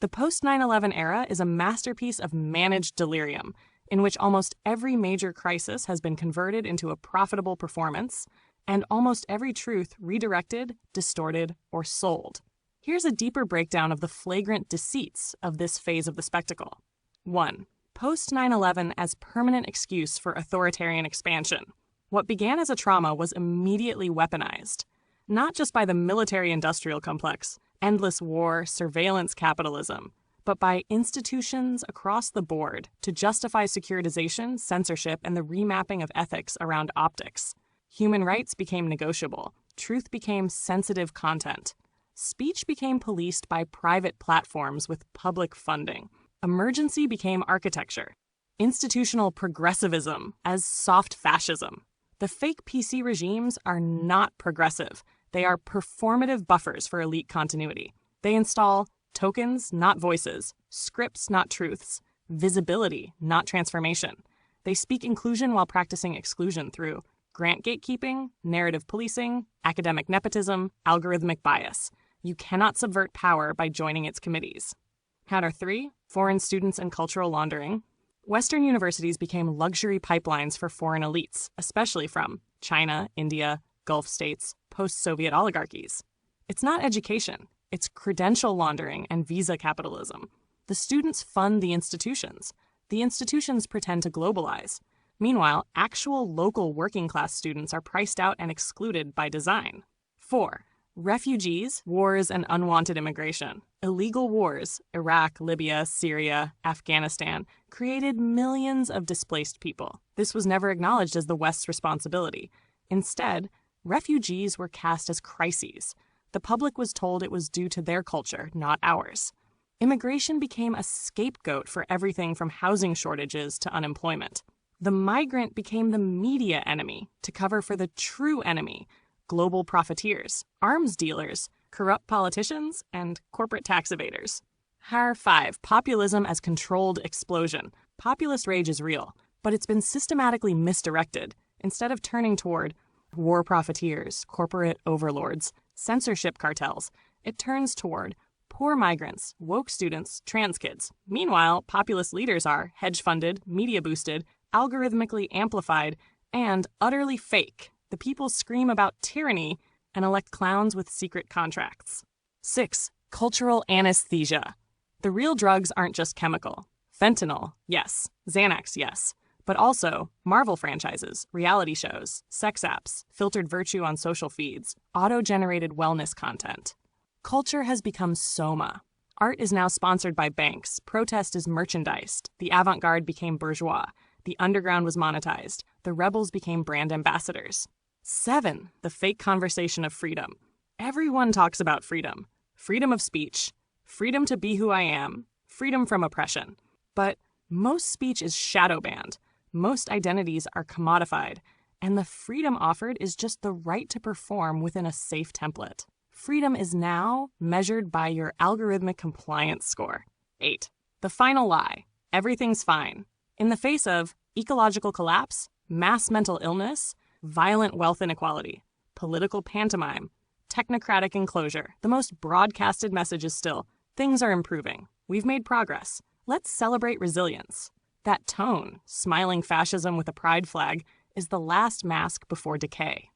The post-9/11 era is a masterpiece of managed delirium, in which almost every major crisis has been converted into a profitable performance, and almost every truth redirected, distorted, or sold. Here's a deeper breakdown of the flagrant deceits of this phase of the spectacle. 1. Post-9/11 as permanent excuse for authoritarian expansion. What began as a trauma was immediately weaponized, not just by the military-industrial complex, endless war, surveillance capitalism, but by institutions across the board to justify securitization, censorship, and the remapping of ethics around optics. Human rights became negotiable. Truth became sensitive content. Speech became policed by private platforms with public funding. Emergency became architecture. Institutional progressivism as soft fascism. The fake PC regimes are not progressive. They are performative buffers for elite continuity. They install tokens, not voices, scripts, not truths, visibility, not transformation. They speak inclusion while practicing exclusion through grant gatekeeping, narrative policing, academic nepotism, algorithmic bias. You cannot subvert power by joining its committees. Counter 3, foreign students and cultural laundering. Western universities became luxury pipelines for foreign elites, especially from China, India, Gulf states, post-Soviet oligarchies. It's not education. It's credential laundering and visa capitalism. The students fund the institutions. The institutions pretend to globalize. Meanwhile, actual local working-class students are priced out and excluded by design. 4. Refugees, wars, and unwanted immigration. Illegal wars, Iraq, Libya, Syria, Afghanistan, created millions of displaced people. This was never acknowledged as the West's responsibility. Instead, refugees were cast as crises. The public was told it was due to their culture, not ours. Immigration became a scapegoat for everything from housing shortages to unemployment. The migrant became the media enemy to cover for the true enemy, global profiteers, arms dealers, corrupt politicians, and corporate tax evaders. 5. Populism as controlled explosion. Populist rage is real, but it's been systematically misdirected. Instead of turning toward war profiteers, corporate overlords, censorship cartels, it turns toward poor migrants, woke students, trans kids. Meanwhile, populist leaders are hedge-funded, media-boosted, algorithmically amplified, and utterly fake. The people scream about tyranny and elect clowns with secret contracts. 6. Cultural anesthesia. The real drugs aren't just chemical. Fentanyl, yes. Xanax, yes. But also Marvel franchises, reality shows, sex apps, filtered virtue on social feeds, auto-generated wellness content. Culture has become soma. Art is now sponsored by banks, protest is merchandised, the avant-garde became bourgeois, the underground was monetized, the rebels became brand ambassadors. 7. The fake conversation of freedom. Everyone talks about freedom. Freedom of speech, freedom to be who I am, freedom from oppression. But most speech is shadow banned. Most identities are commodified, and the freedom offered is just the right to perform within a safe template. Freedom is now measured by your algorithmic compliance score. 8. The final lie. Everything's fine. In the face of ecological collapse, mass mental illness, violent wealth inequality, political pantomime, technocratic enclosure, the most broadcasted message is still, things are improving. We've made progress. Let's celebrate resilience. That tone, smiling fascism with a pride flag, is the last mask before decay.